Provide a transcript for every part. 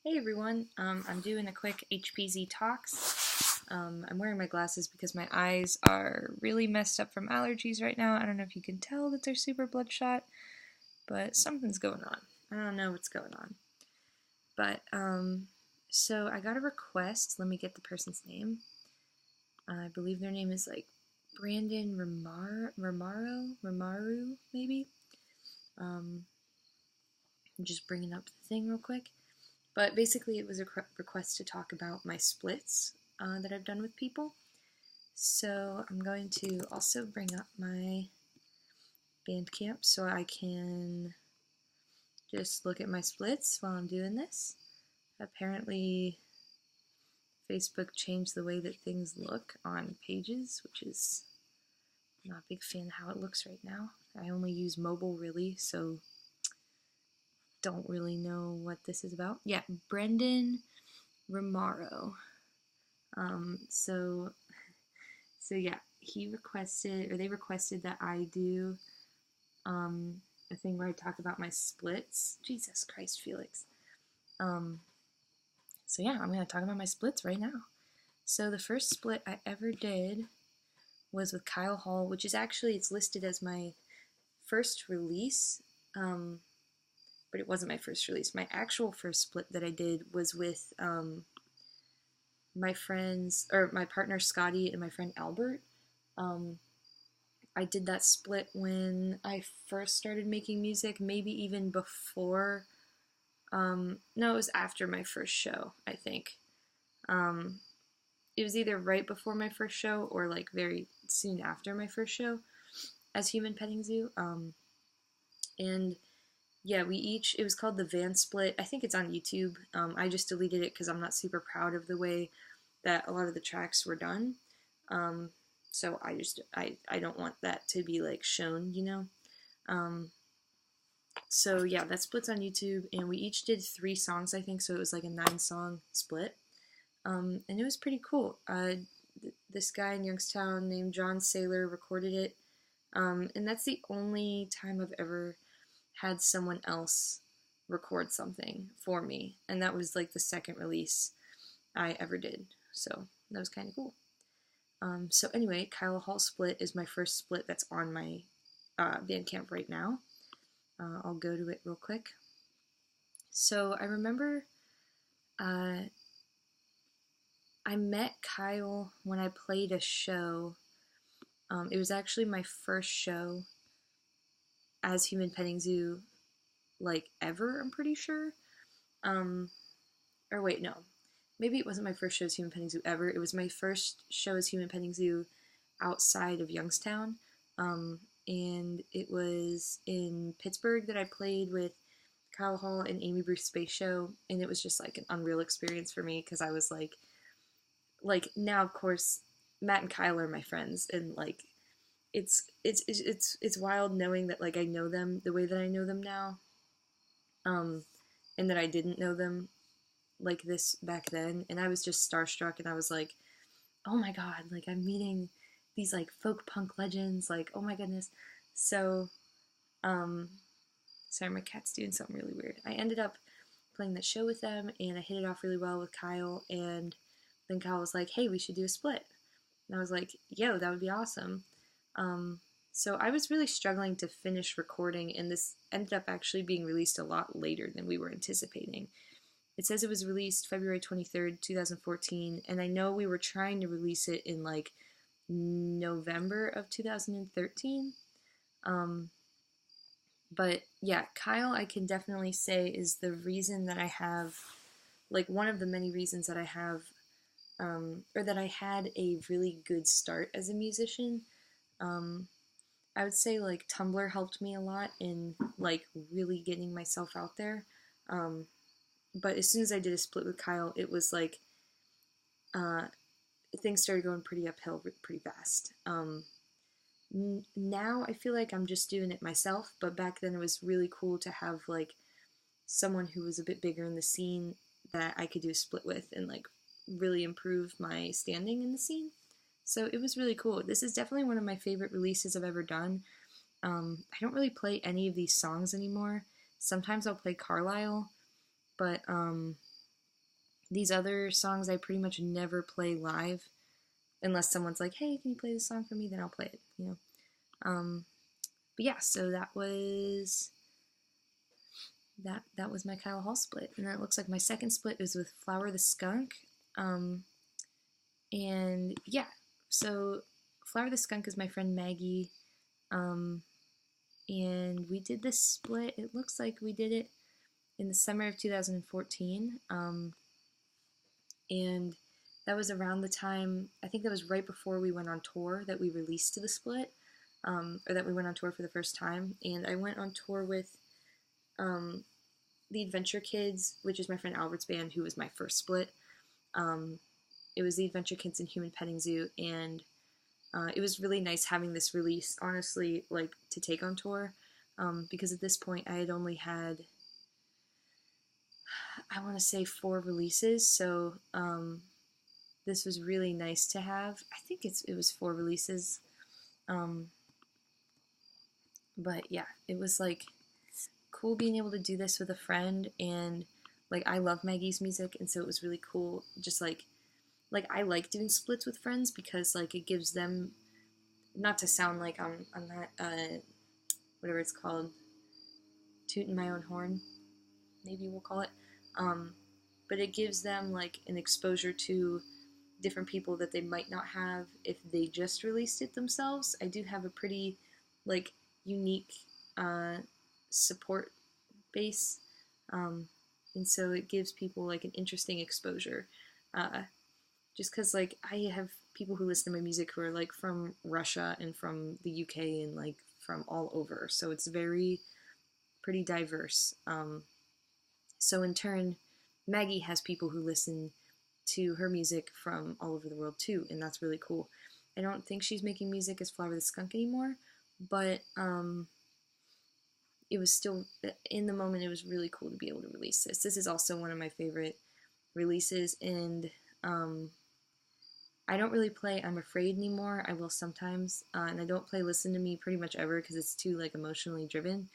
Hey everyone, I'm doing a quick HPZ talks. I'm wearing my glasses because my eyes are really messed up from allergies right now. I don't know if you can tell that they're super bloodshot, but something's going on. I don't know what's going on. But, so I got a request. Let me get the person's name. I believe their name is like Brandon Ramaru, maybe? I'm just bringing up the thing real quick. But basically, it was a request to talk about my splits that I've done with people. So I'm going to also bring up my Bandcamp so I can just look at my splits while I'm doing this. Apparently, Facebook changed the way that things look on pages, which is not a big fan of how it looks right now. I only use mobile really, so don't really know what this is about. Yeah, Brendan Romaro. So yeah, they requested that I do a thing where I talk about my splits. Jesus Christ, Felix. Um, so yeah, I'm gonna talk about my splits right now. So the first split I ever did was with Kyle Hall, which is actually it's listed as my first release, but it wasn't my first release. My actual first split that I did was with my partner Scotty and my friend Albert. I did that split when I first started making music, maybe even before. No, it was after my first show, I think. Um, it was either right before my first show or like very soon after my first show as Human Petting Zoo. And yeah, it was called the Van Split. I think it's on YouTube. I just deleted it because I'm not super proud of the way that a lot of the tracks were done. Um, so I don't want that to be like shown, you know? So yeah, that split's on YouTube, and we each did 3 songs, I think, so it was like a 9-song split. And it was pretty cool. This guy in Youngstown named John Saylor recorded it, and that's the only time I've ever had someone else record something for me, and that was like the second release I ever did, so that was kind of cool. So anyway, Kyle Hall Split is my first split that's on my Bandcamp right now. I'll go to it real quick. So I remember I met Kyle when I played a show. It was actually my first show as Human Petting Zoo, like ever, I'm pretty sure. Um, or wait, no. Maybe it wasn't my first show as Human Petting Zoo ever. It was my first show as Human Petting Zoo outside of Youngstown. And it was in Pittsburgh that I played with Kyle Hall and Amy Bruce Space Show, and it was just like an unreal experience for me because I was like now of course Matt and Kyle are my friends, and like it's wild knowing that like I know them the way that I know them now, and that I didn't know them like this back then, and I was just starstruck, and I was like, oh my god, like I'm meeting these like folk punk legends, like oh my goodness. So um sorry, my cat's doing something really weird. I ended up playing that show with them, and I hit it off really well with Kyle, and then Kyle was like, hey, we should do a split. And I was like, yo, that would be awesome. So I was really struggling to finish recording, and this ended up actually being released a lot later than we were anticipating. It says it was released February 23rd, 2014, and I know we were trying to release it in like November of 2013. But yeah, Kyle, I can definitely say, is the reason that I have, like, one of the many reasons that I have, or that I had a really good start as a musician. I would say, like, Tumblr helped me a lot in, like, really getting myself out there. But as soon as I did a split with Kyle, it was like, uh, things started going pretty uphill pretty fast. Now I feel like I'm just doing it myself, but back then it was really cool to have like someone who was a bit bigger in the scene that I could do a split with and like really improve my standing in the scene. So it was really cool. This is definitely one of my favorite releases I've ever done. I don't really play any of these songs anymore. Sometimes I'll play Carlisle, but These other songs I pretty much never play live unless someone's like, hey, can you play this song for me? Then I'll play it, you know. But yeah, so that was my Kyle Hall split. And then it looks like my second split is with Flower the Skunk. And yeah, so Flower the Skunk is my friend Maggie. And we did this split. It looks like we did it in the summer of 2014. And that was around the time, I think that was right before we went on tour that we released the split, or that we went on tour for the first time. And I went on tour with the Adventure Kids, which is my friend Albert's band, who was my first split. It was the Adventure Kids and Human Petting Zoo, and it was really nice having this release, honestly, like, to take on tour, because at this point I had only had, I want to say 4 releases, so this was really nice to have. I think it was 4 releases, but yeah, it was like cool being able to do this with a friend, and like I love Maggie's music, and so it was really cool. Just like I like doing splits with friends because like it gives them, not to sound like I'm not whatever it's called, tooting my own horn, maybe we'll call it, but it gives them like an exposure to different people that they might not have if they just released it themselves. I do have a pretty like unique support base, and so it gives people like an interesting exposure, just because like I have people who listen to my music who are like from Russia and from the UK and like from all over, so it's very pretty diverse. So in turn, Maggie has people who listen to her music from all over the world too, and that's really cool. I don't think she's making music as Flower the Skunk anymore, but it was still, in the moment, it was really cool to be able to release this. This is also one of my favorite releases, and I don't really play I'm Afraid anymore. I will sometimes, and I don't play Listen to Me pretty much ever because it's too like emotionally driven.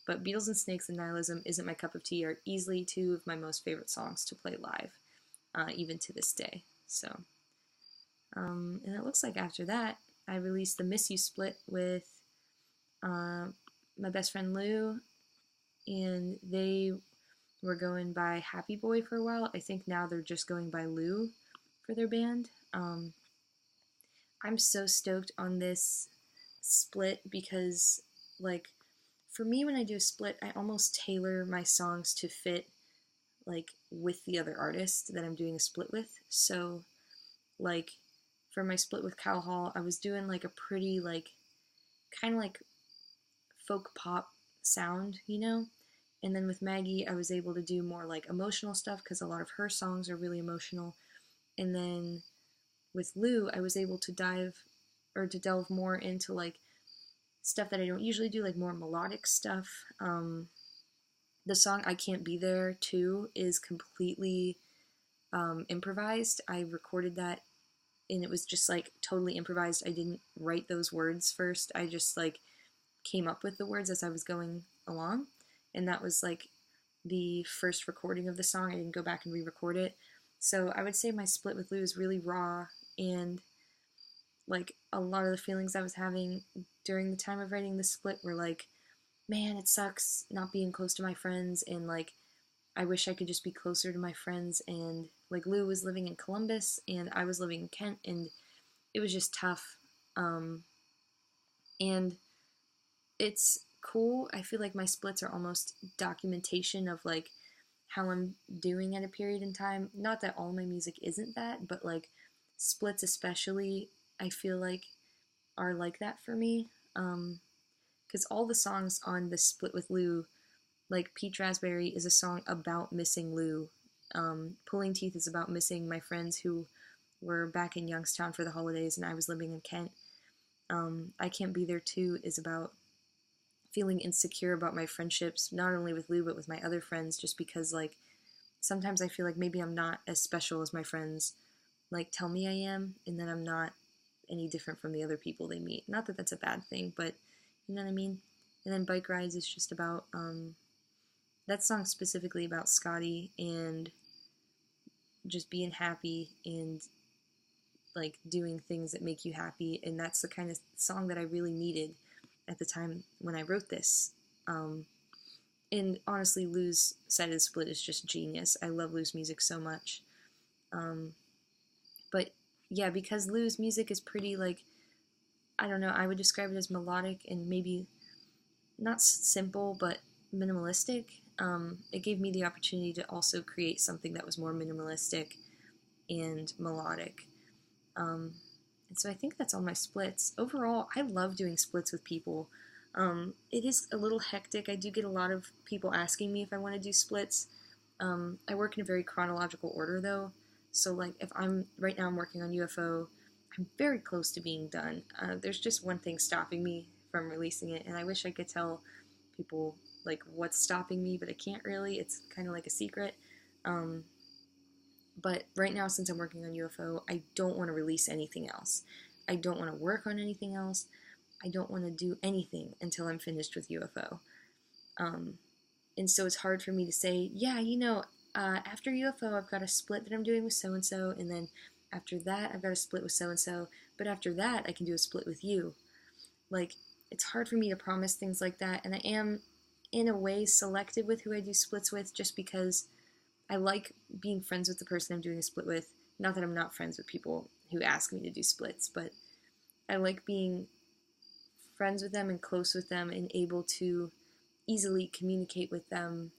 But Beatles and Snakes and Nihilism Isn't My Cup of Tea are easily 2 of my most favorite songs to play live, even to this day. So, and it looks like after that, I released the Miss You split with my best friend Lou, and they were going by Happy Boy for a while. I think now they're just going by Lou for their band. I'm so stoked on this split because, like, for me, when I do a split, I almost tailor my songs to fit, like, with the other artist that I'm doing a split with. So, like, for my split with Kyle Hall, I was doing, like, a pretty, like, kind of like folk pop sound, you know? And then with Maggie, I was able to do more, like, emotional stuff because a lot of her songs are really emotional. And then with Lou, I was able to delve more into, like, stuff that I don't usually do, like more melodic stuff. The song I Can't Be There too is completely improvised. I recorded that and it was just like totally improvised. I didn't write those words first. I just like came up with the words as I was going along. And that was like the first recording of the song. I didn't go back and re-record it. So I would say my split with Lou is really raw, and like a lot of the feelings I was having during the time of writing the split were like, man, it sucks not being close to my friends, and like I wish I could just be closer to my friends. And like Lou was living in Columbus and I was living in Kent, and it was just tough. And it's cool. I feel like my splits are almost documentation of like how I'm doing at a period in time. Not that all my music isn't that, but like splits especially, I feel like are like that for me. Because all the songs on the split with Lou, like Peach Raspberry is a song about missing Lou. Pulling Teeth is about missing my friends who were back in Youngstown for the holidays and I was living in Kent. I Can't Be There Too is about feeling insecure about my friendships, not only with Lou, but with my other friends, just because like sometimes I feel like maybe I'm not as special as my friends like tell me I am, and that I'm not any different from the other people they meet. Not that that's a bad thing, but you know what I mean? And then Bike Rides is just about, that song's specifically about Scotty and just being happy and like doing things that make you happy. And that's the kind of song that I really needed at the time when I wrote this. And honestly, Lou's side of the split is just genius. I love Lou's music so much. But yeah, because Lou's music is pretty, like, I don't know, I would describe it as melodic and maybe not simple, but minimalistic. It gave me the opportunity to also create something that was more minimalistic and melodic. And so I think that's all my splits. Overall, I love doing splits with people. It is a little hectic. I do get a lot of people asking me if I want to do splits. I work in a very chronological order, though. So, like, if right now I'm working on UFO, I'm very close to being done. There's just one thing stopping me from releasing it, and I wish I could tell people, like, what's stopping me, but I can't really. It's kind of like a secret. But right now, since I'm working on UFO, I don't want to release anything else. I don't want to work on anything else. I don't want to do anything until I'm finished with UFO. And so it's hard for me to say, yeah, after UFO, I've got a split that I'm doing with so-and-so, and then after that, I've got a split with so-and-so, but after that, I can do a split with you. Like, it's hard for me to promise things like that, and I am, in a way, selective with who I do splits with, just because I like being friends with the person I'm doing a split with. Not that I'm not friends with people who ask me to do splits, but I like being friends with them and close with them and able to easily communicate with them.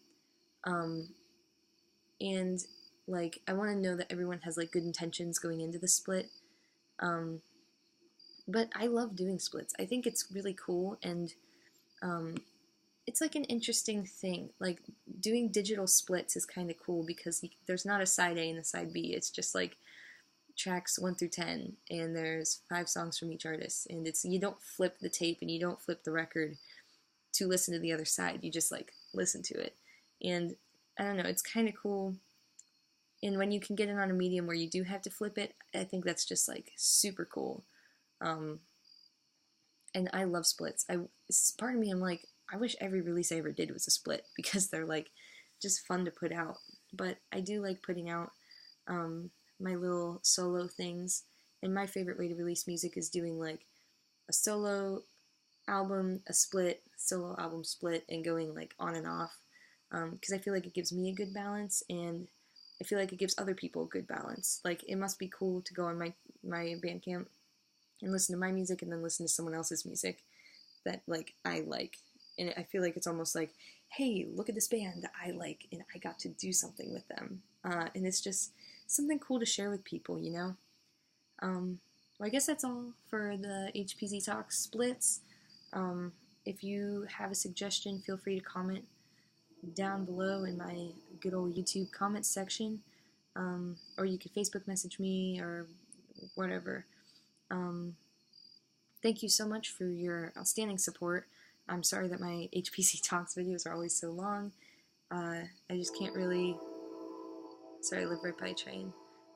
And like, I want to know that everyone has like good intentions going into the split. But I love doing splits. I think it's really cool, and it's like an interesting thing. Like, doing digital splits is kind of cool because there's not a side A and a side B. It's just like tracks 1 through 10, and there's 5 songs from each artist, and you don't flip the tape and you don't flip the record to listen to the other side. You just like listen to it, and I don't know, it's kind of cool. And when you can get it on a medium where you do have to flip it, I think that's just like super cool. And I love splits. Part of me, I'm like, I wish every release I ever did was a split, because they're like just fun to put out. But I do like putting out my little solo things. And my favorite way to release music is doing like a solo album, a split, solo album, split, and going like on and off. Because I feel like it gives me a good balance, and I feel like it gives other people a good balance. Like, it must be cool to go on my Bandcamp and listen to my music and then listen to someone else's music that like I like. And I feel like it's almost like, hey, look at this band that I like, and I got to do something with them. And it's just something cool to share with people, you know? Well, I guess that's all for the HPZ Talk splits. If you have a suggestion, feel free to comment down below in my good old YouTube comment section. Or you could Facebook message me or whatever. Thank you so much for your outstanding support. I'm sorry that my HPC Talks videos are always so long. I just can't really... Sorry, I live right by a train.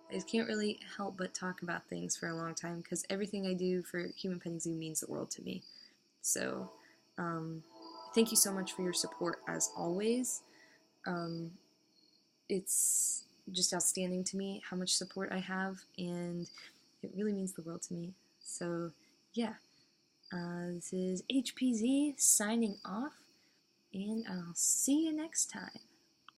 I just can't really help but talk about things for a long time, because everything I do for Human Petting Zoo means the world to me. So, thank you so much for your support, as always. It's just outstanding to me how much support I have, and it really means the world to me. So, yeah. This is HPZ signing off, and I'll see you next time.